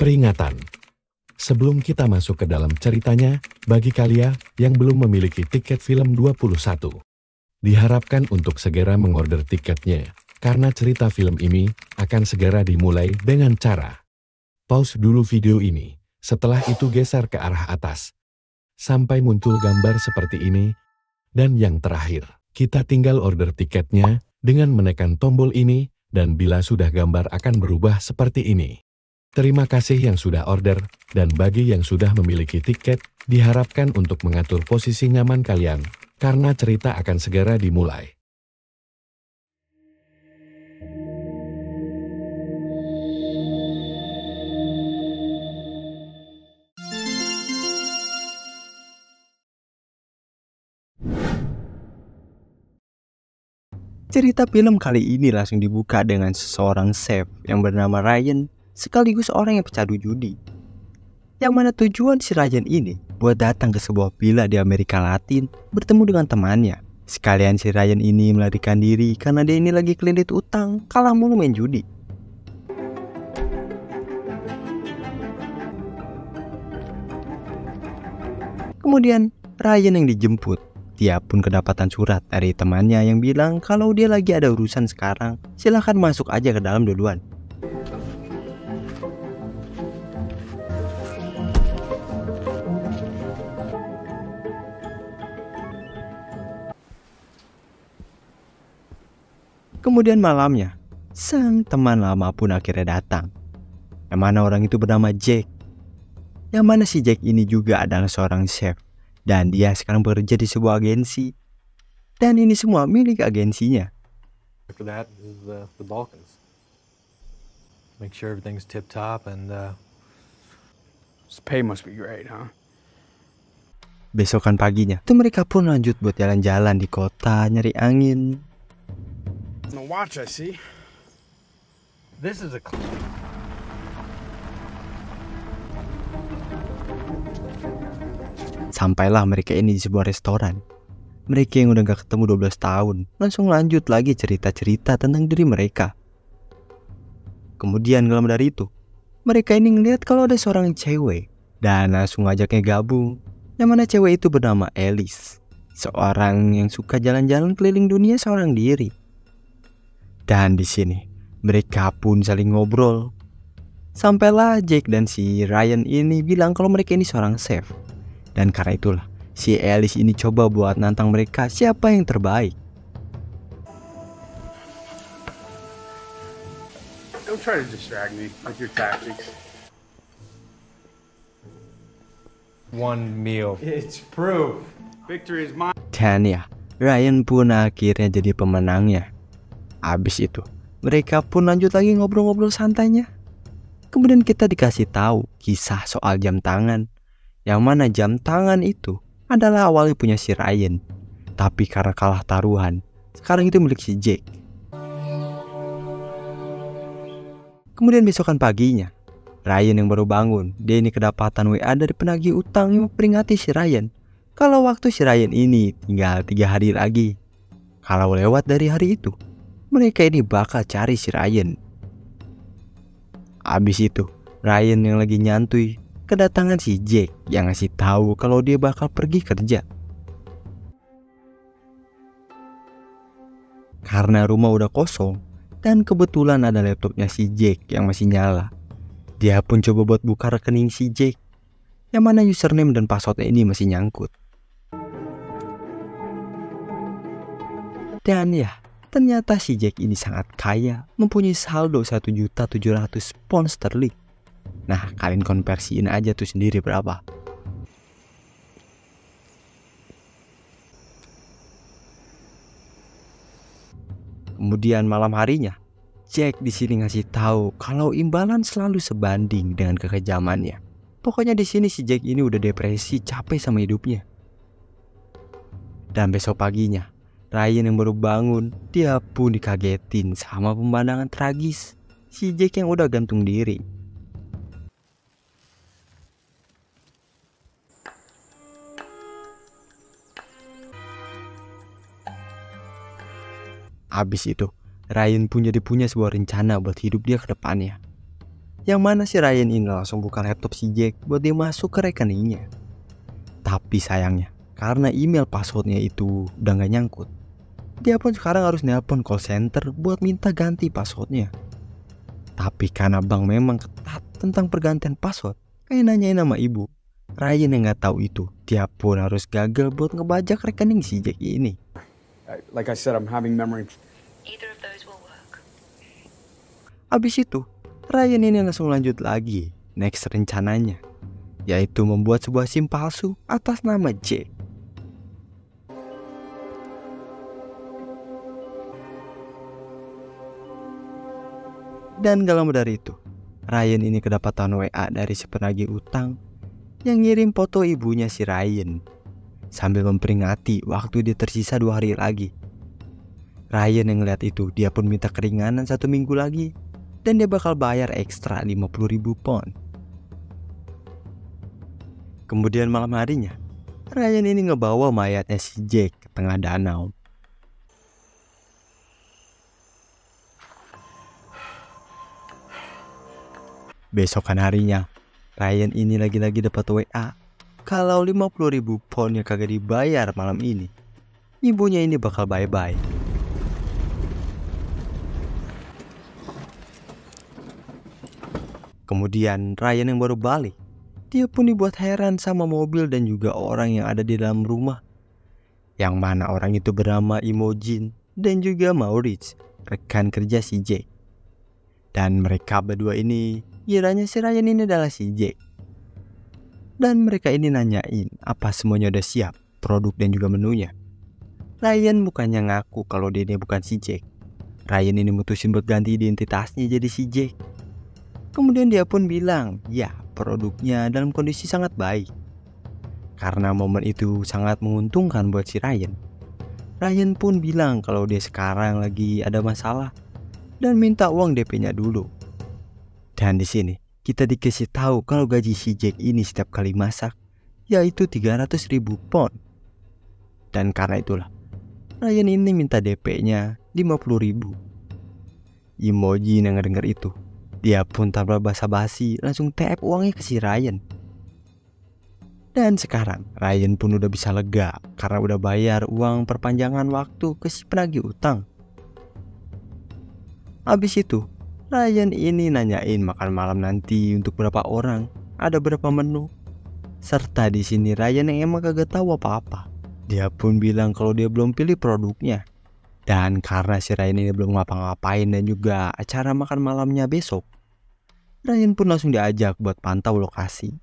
Peringatan. Sebelum kita masuk ke dalam ceritanya, bagi kalian yang belum memiliki tiket film 21, diharapkan untuk segera mengorder tiketnya, karena cerita film ini akan segera dimulai dengan cara pause dulu video ini, setelah itu geser ke arah atas, sampai muncul gambar seperti ini, dan yang terakhir, kita tinggal order tiketnya dengan menekan tombol ini, dan bila sudah gambar akan berubah seperti ini. Terima kasih yang sudah order, dan bagi yang sudah memiliki tiket, diharapkan untuk mengatur posisi nyaman kalian, karena cerita akan segera dimulai. Cerita film kali ini langsung dibuka dengan seseorang chef yang bernama Ryan, sekaligus orang yang pecandu judi. Yang mana tujuan si Ryan ini buat datang ke sebuah villa di Amerika Latin bertemu dengan temannya. Sekalian si Ryan ini melarikan diri karena dia ini lagi kelilit utang, kalah mulu main judi. Kemudian Ryan yang dijemput. Dia pun kedapatan surat dari temannya yang bilang kalau dia lagi ada urusan sekarang, silahkan masuk aja ke dalam duluan. Kemudian malamnya, sang teman lama pun akhirnya datang. Yang mana orang itu bernama Jack. Yang mana si Jack ini juga adalah seorang chef. Dan dia sekarang bekerja di sebuah agensi. Dan ini semua milik agensinya. After that is the Balkans. Make sure everything's tip top and This pay must be great, huh? Besokan paginya, itu mereka pun lanjut buat jalan-jalan di kota, nyari angin. No watch, I see. this is a Sampailah mereka ini di sebuah restoran. Mereka yang udah gak ketemu 12 tahun langsung lanjut lagi cerita-cerita tentang diri mereka. Kemudian dalam dari itu, mereka ini ngeliat kalau ada seorang cewek dan langsung ngajaknya gabung. Yang mana cewek itu bernama Alice, seorang yang suka jalan-jalan keliling dunia seorang diri. Dan di sini mereka pun saling ngobrol. Sampailah Jake dan si Ryan ini bilang kalau mereka ini seorang chef. Dan karena itulah si Alice ini coba buat nantang mereka siapa yang terbaik. Don't try to distract me with your tactics. one meal. It's proof. Victory is mine. Dan ya, Ryan pun akhirnya jadi pemenangnya. Habis itu, mereka pun lanjut lagi ngobrol-ngobrol santainya. Kemudian kita dikasih tahu kisah soal jam tangan. Yang mana jam tangan itu adalah awalnya punya si Ryan. Tapi karena kalah taruhan, sekarang itu milik si Jake. Kemudian besokan paginya, Ryan yang baru bangun, dia ini kedapatan WA dari penagih utang yang memperingati si Ryan kalau waktu si Ryan ini tinggal 3 hari lagi. Kalau lewat dari hari itu, mereka ini bakal cari si Ryan. Abis itu, Ryan yang lagi nyantuy, kedatangan si Jake yang ngasih tahu kalau dia bakal pergi kerja. Karena rumah udah kosong dan kebetulan ada laptopnya si Jake yang masih nyala, dia pun coba buat buka rekening si Jake, yang mana username dan passwordnya ini masih nyangkut. Dan ya, ternyata si Jake ini sangat kaya, mempunyai saldo 1.700.000 pound sterling. Nah, kalian konversiin aja tuh sendiri berapa. Kemudian malam harinya, Jack di sini ngasih tahu kalau imbalan selalu sebanding dengan kekejamannya. Pokoknya di sini si Jack ini udah depresi, capek sama hidupnya. Dan besok paginya, Ryan yang baru bangun, dia pun dikagetin sama pemandangan tragis si Jack yang udah gantung diri. Abis itu, Ryan pun jadi punya sebuah rencana buat hidup dia ke depannya. Yang mana si Ryan ini langsung buka laptop si Jack buat dia masuk ke rekeningnya. Tapi sayangnya, karena email passwordnya itu udah gak nyangkut, dia pun sekarang harus nelpon call center buat minta ganti passwordnya. Tapi karena bank memang ketat tentang pergantian password, kayak nanyain nama ibu, Ryan yang gak tahu itu, dia pun harus gagal buat ngebajak rekening si Jack ini. Like I said, I'm having memory. Either of those will work. Abis itu, Ryan ini langsung lanjut lagi next rencananya, yaitu membuat sebuah SIM palsu atas nama Jack. Dan gak lama dari itu, Ryan ini kedapatan WA dari si penagih utang yang ngirim foto ibunya si Ryan sambil memperingati waktu dia tersisa 2 hari lagi. Ryan yang ngeliat itu, dia pun minta keringanan 1 minggu lagi dan dia bakal bayar ekstra 50.000 pound. Kemudian malam harinya, Ryan ini ngebawa mayatnya si Jack ke tengah danau. Besokan harinya, Ryan ini lagi-lagi dapat WA kalau 50.000 poundnya kagak dibayar malam ini, ibunya ini bakal bye-bye. Kemudian Ryan yang baru balik, dia pun dibuat heran sama mobil dan juga orang yang ada di dalam rumah, yang mana orang itu bernama Imogen dan juga Maurice, rekan kerja si Jack. Dan mereka berdua ini kiranya si Ryan ini adalah si Jack. Dan mereka ini nanyain apa semuanya udah siap, produk dan juga menunya. Ryan bukannya ngaku kalau dia ini bukan si Jack. Ryan ini mutusin buat ganti identitasnya jadi si Jack. Kemudian dia pun bilang, ya produknya dalam kondisi sangat baik. Karena momen itu sangat menguntungkan buat si Ryan. Ryan pun bilang kalau dia sekarang lagi ada masalah dan minta uang DP-nya dulu. Dan di sini kita dikasih tahu kalau gaji si Jack ini setiap kali masak yaitu 300.000 pound. Dan karena itulah Ryan ini minta DP-nya 50.000. Imogen yang ngedenger itu, dia pun tanpa basa-basi langsung tap uangnya ke si Ryan. Dan sekarang Ryan pun udah bisa lega karena udah bayar uang perpanjangan waktu ke si penagih utang. Habis itu Ryan ini nanyain makan malam nanti untuk berapa orang, ada berapa menu. Serta di sini Ryan yang emang kagak tahu apa-apa. Dia pun bilang kalau dia belum pilih produknya. Dan karena si Ryan ini belum ngapa-ngapain dan juga acara makan malamnya besok, Ryan pun langsung diajak buat pantau lokasi.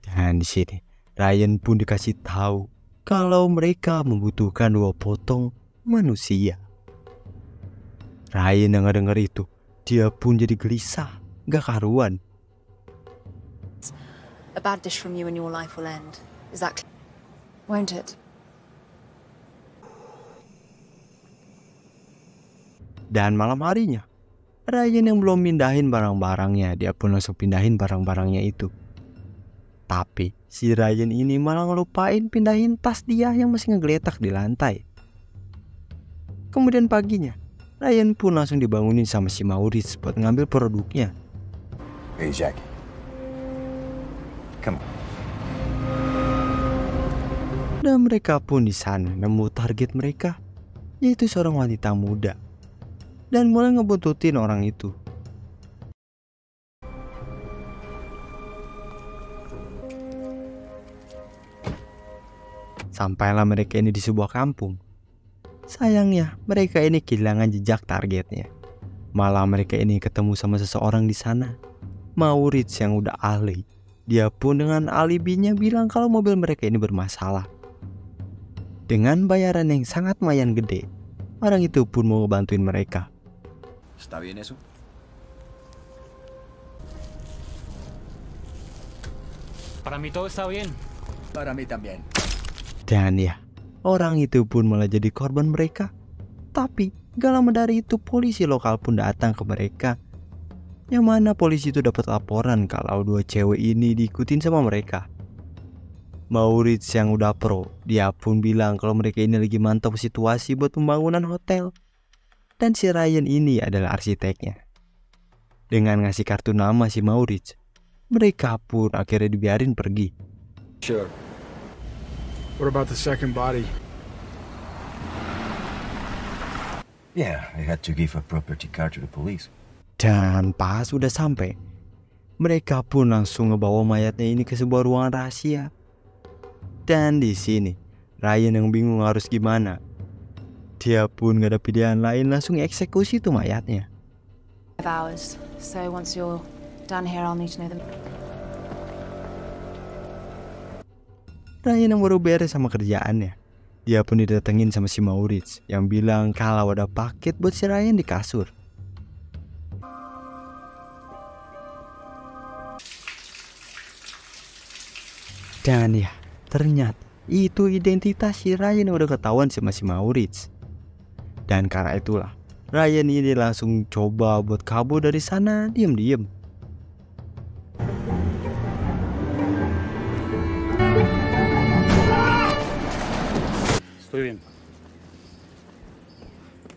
Dan di sini Ryan pun dikasih tahu kalau mereka membutuhkan 2 potong manusia. Ryan yang ngedenger itu, dia pun jadi gelisah, gak karuan. A bad dish from you and your life will end. Is that clear? Won't it? Dan malam harinya, Ryan yang belum pindahin barang-barangnya, dia pun langsung pindahin barang-barangnya itu. Tapi si Ryan ini malah ngelupain pindahin tas dia yang masih ngegeletak di lantai. Kemudian paginya, Ryan pun langsung dibangunin sama si Maurice buat ngambil produknya. Hey Jack, come on. Dan mereka pun di sana nemu target mereka, yaitu seorang wanita muda, dan mulai ngebuntutin orang itu. Sampailah mereka ini di sebuah kampung. Sayangnya mereka ini kehilangan jejak targetnya. Malah mereka ini ketemu sama seseorang di sana, Maurice yang udah ahli. Dia pun dengan alibinya bilang kalau mobil mereka ini bermasalah. Dengan bayaran yang sangat lumayan gede, orang itu pun mau bantuin mereka. ¿Está bien eso? Para mí todo está bien. Para mí también. Dan ya, orang itu pun malah jadi korban mereka. Tapi gak lama dari itu polisi lokal pun datang ke mereka. Yang mana polisi itu dapat laporan kalau 2 cewek ini diikutin sama mereka. Maurice yang udah pro, dia pun bilang kalau mereka ini lagi mantau situasi buat pembangunan hotel. Dan si Ryan ini adalah arsiteknya. Dengan ngasih kartu nama si Maurits, mereka pun akhirnya dibiarin pergi. Sure. What about the second body? Yeah, I had to give a property card to the police. Dan pas udah sampai, mereka pun langsung ngebawa mayatnya ini ke sebuah ruangan rahasia. Dan di sini, Ryan yang bingung harus gimana. Dia pun gak ada pilihan lain, langsung eksekusi tuh mayatnya. 5 hours. So once you're done here, I'll need to know them. Ryan yang baru beres sama kerjaannya, dia pun didatengin sama si Maurits yang bilang kalau ada paket buat si Ryan di kasur. Dan ya, ternyata itu identitas si Ryan yang udah ketahuan sama si Maurits. Dan karena itulah, Ryan ini langsung coba buat kabur dari sana diam-diam. Estoy bien.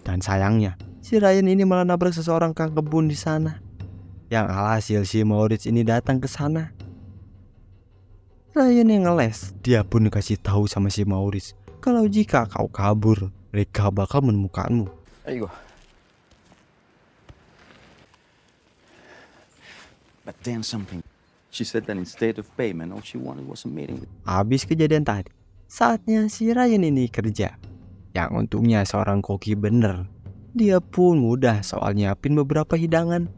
Dan sayangnya, si Ryan ini malah nabrak seseorang kang kebun di sana. Yang alhasil si Maurits ini datang ke sana. Ryan yang ngeles, dia pun dikasih tahu sama si Maurits kalau jika kau kabur, mereka bakal menemukanmu. There you go. But then something. She said that instead of payment, all she wanted was a meeting. Habis kejadian tadi, saatnya si Ryan ini kerja. Yang untungnya seorang koki bener. Dia pun mudah soal nyiapin beberapa hidangan,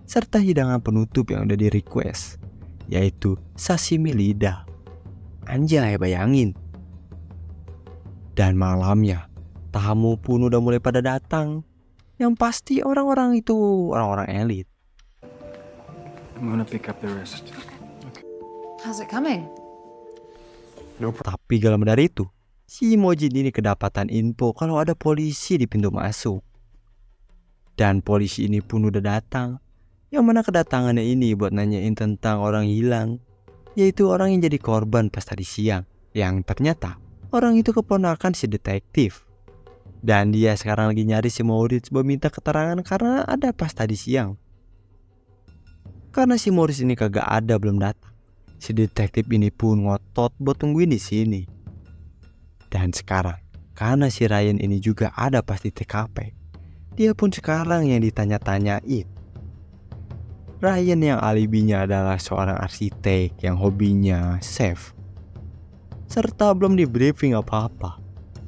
serta hidangan penutup yang udah di request, yaitu sashimi lidah. Anjay, bayangin. Dan malamnya, tamu pun udah mulai pada datang. Yang pasti orang-orang itu orang-orang elit. I'm gonna pick up the rest. How's it coming? Tapi gak lama dari itu, si Mojin ini kedapatan info kalau ada polisi di pintu masuk. Dan polisi ini pun udah datang. Yang mana kedatangannya ini buat nanyain tentang orang hilang, yaitu orang yang jadi korban pas tadi siang. Yang ternyata orang itu keponakan si detektif. Dan dia sekarang lagi nyari si Maurits buat minta keterangan karena ada pas tadi siang. Karena si Maurits ini kagak ada, belum datang, si detektif ini pun ngotot buat tungguin di sini. Dan sekarang, karena si Ryan ini juga ada pas di TKP, dia pun sekarang yang ditanya-tanyain. Ryan yang alibinya adalah seorang arsitek yang hobinya chef, serta belum di briefing apa-apa.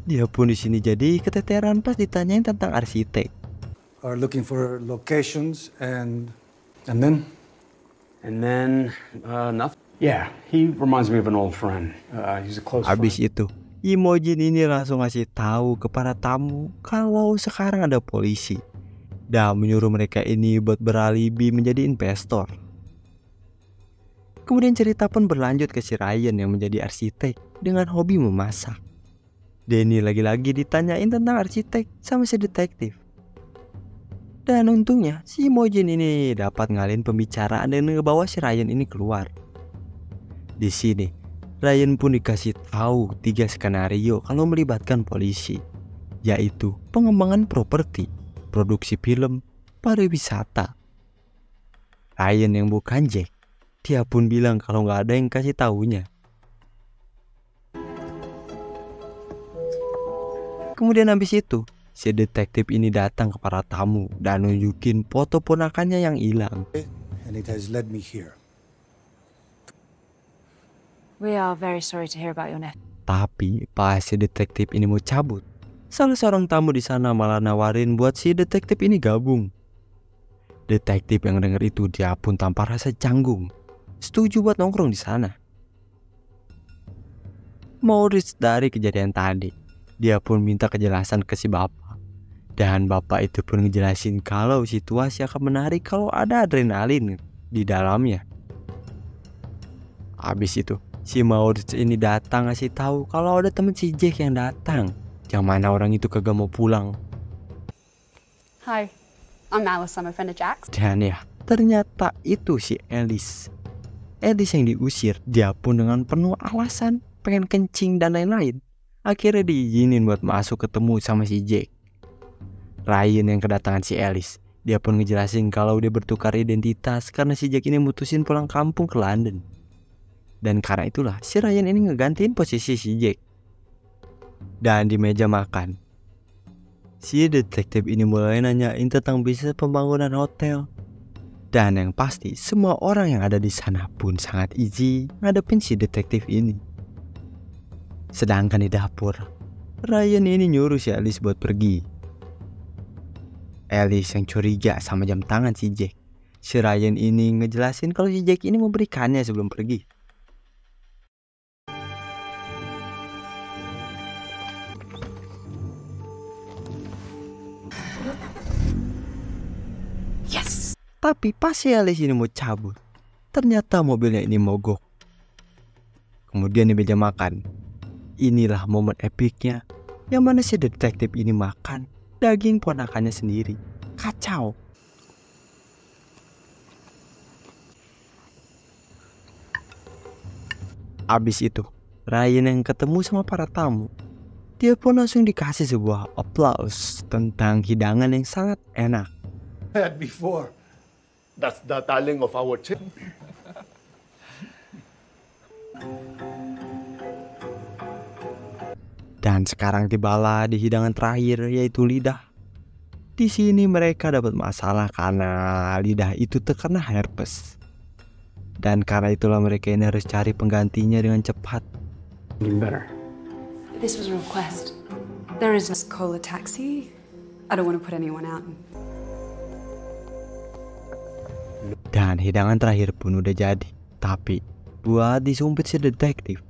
Dia pun di sini jadi keteteran pas ditanyain tentang arsitek. Are looking for locations and then Nothing. Yeah, he reminds me of an old friend. He's a close Habis friend. itu, Imogen ini langsung ngasih tahu ke para tamu kalau sekarang ada polisi dan menyuruh mereka ini buat beralibi menjadi investor. Kemudian cerita pun berlanjut ke si Ryan yang menjadi arsitek dengan hobi memasak. Denny lagi-lagi ditanyain tentang arsitek sama si detektif. Dan untungnya si Imogen ini dapat ngalihin pembicaraan dan ngebawa si Ryan ini keluar. Di sini, Ryan pun dikasih tahu 3 skenario kalau melibatkan polisi, yaitu pengembangan properti, produksi film, pariwisata. Ryan yang bukan Jack, dia pun bilang kalau nggak ada yang kasih taunya. Kemudian habis itu, si detektif ini datang ke para tamu dan nunjukin foto ponakannya yang hilang. and it has led me here. We are very sorry to hear about your nephew. Tapi pas si detektif ini mau cabut, salah seorang tamu di sana malah nawarin buat si detektif ini gabung. Detektif yang denger itu dia pun tanpa rasa canggung setuju buat nongkrong di sana. Maurits dari kejadian tadi, dia pun minta kejelasan ke si bapak. Dan bapak itu pun ngejelasin kalau situasi akan menarik kalau ada adrenalin di dalamnya. Habis itu, si Maurits ini datang ngasih tahu kalau ada temen si Jack yang datang. Yang mana orang itu kagak mau pulang. Hi, I'm Alice. I'm a friend of Jack's. Dan ya, ternyata itu si Alice. Alice yang diusir, dia pun dengan penuh alasan pengen kencing dan lain-lain. Akhirnya diizinin buat masuk ketemu sama si Jack. Ryan yang kedatangan si Alice, Dia pun ngejelasin kalau dia bertukar identitas karena si Jack ini mutusin pulang kampung ke London. Dan karena itulah si Ryan ini ngegantiin posisi si Jack. Dan di meja makan, si detektif ini mulai nanyain tentang bisnis pembangunan hotel. Dan yang pasti semua orang yang ada di sana pun sangat easy ngadepin si detektif ini. Sedangkan di dapur, Ryan ini nyuruh si Alice buat pergi. Alice yang curiga sama jam tangan si Jack. Si Ryan ini ngejelasin kalau si Jack ini memberikannya sebelum pergi. Yes! Tapi pas si Alice ini mau cabut, ternyata mobilnya ini mogok. Kemudian di meja makan, inilah momen epiknya yang mana si detektif ini makan daging ponakannya sendiri. Kacau. Abis itu, Ryan yang ketemu sama para tamu, dia pun langsung dikasih sebuah applause tentang hidangan yang sangat enak. Had before. That's the darling of our children. Dan sekarang tibalah di hidangan terakhir, yaitu lidah. Di sini mereka dapat masalah karena lidah itu terkena herpes. Dan karena itulah mereka ini harus cari penggantinya dengan cepat. Better. This was a request. There is a call a taxi. I don't want to put anyone out. Dan hidangan terakhir pun udah jadi. Tapi buat disumpit si detektif,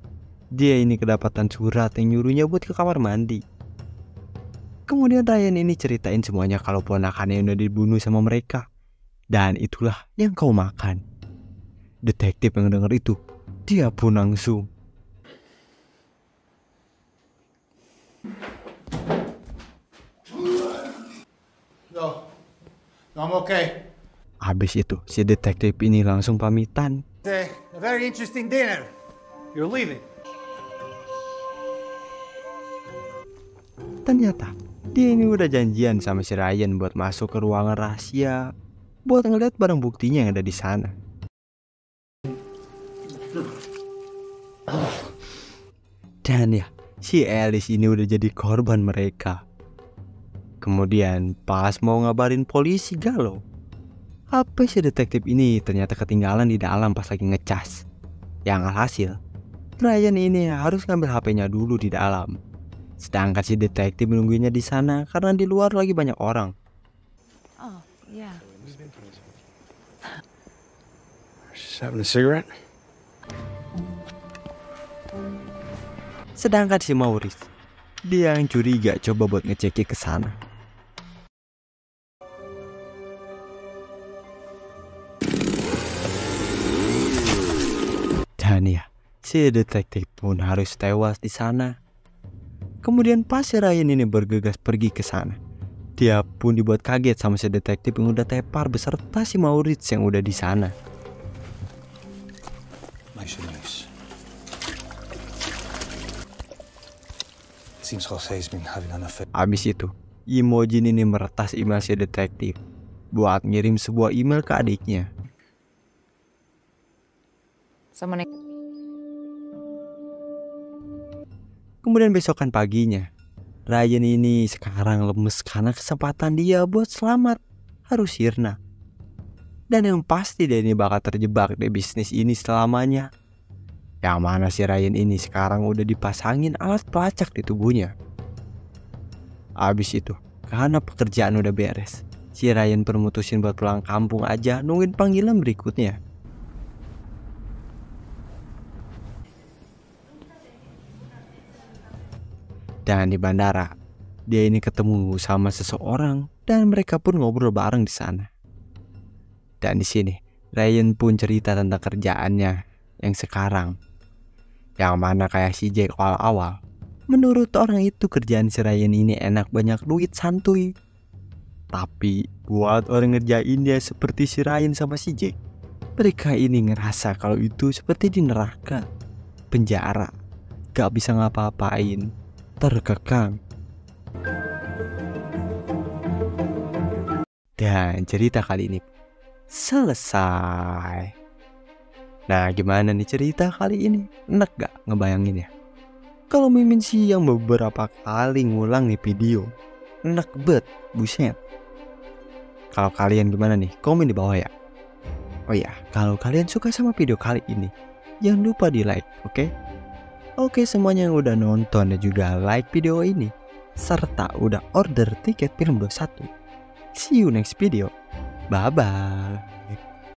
dia ini kedapatan surat yang nyuruhnya buat ke kamar mandi. Kemudian Ryan ini ceritain semuanya kalau ponakannya udah dibunuh sama mereka. Dan itulah yang kau makan. Detektif yang denger itu, dia pun langsung No, I'm okay. habis itu si detektif ini langsung pamitan. A very interesting dinner. You're leaving. Ternyata dia ini udah janjian sama si Ryan buat masuk ke ruangan rahasia buat ngeliat barang buktinya yang ada di sana. Dan ya, si Alice ini udah jadi korban mereka. Kemudian pas mau ngabarin polisi galau, HP si detektif ini ternyata ketinggalan di dalam pas lagi ngecas. Yang alhasil, Ryan ini harus ngambil HP-nya dulu di dalam. Sedangkan si detektif menunggunya di sana karena di luar lagi banyak orang. Oh, yeah. Just having a cigarette? Sedangkan si Maurice, dia yang curiga coba buat ngeceki ke sana. Dan ya, si detektif pun harus tewas di sana. Kemudian pas si Ryan ini bergegas pergi ke sana, dia pun dibuat kaget sama si detektif yang udah tepar beserta si Maurice yang udah di sana. Nice. Seems Jose's been having an affair. Abis itu, Imogen ini meretas email si detektif buat ngirim sebuah email ke adiknya. Someone. Kemudian besokan paginya, Ryan ini sekarang lemes karena kesempatan dia buat selamat harus sirna. Dan yang pasti dia ini bakal terjebak di bisnis ini selamanya. Yang mana si Ryan ini sekarang udah dipasangin alat pelacak di tubuhnya. Abis itu, karena pekerjaan udah beres, si Ryan pun mutusin buat pulang kampung aja nungguin panggilan berikutnya. Dan di bandara, dia ini ketemu sama seseorang dan mereka pun ngobrol bareng di sana. Dan di sini, Ryan pun cerita tentang kerjaannya yang sekarang. Yang mana kayak si Jack awal-awal, menurut orang itu kerjaan si Ryan ini enak, banyak duit, santuy. Tapi buat orang ngerjain dia seperti si Ryan sama si Jack, mereka ini ngerasa kalau itu seperti di neraka, penjara, gak bisa ngapa-ngapain, terkekang. Dan cerita kali ini selesai. Nah, gimana nih cerita kali ini? Enak gak ngebayanginnya? Kalau Mimin sih yang beberapa kali ngulang nih video, enak bet, buset. Kalau kalian gimana nih? Komen di bawah ya. Oh ya, kalau kalian suka sama video kali ini, jangan lupa di like, oke? Oke, semuanya yang udah nonton dan juga like video ini, serta udah order tiket film 21. See you next video. Bye-bye.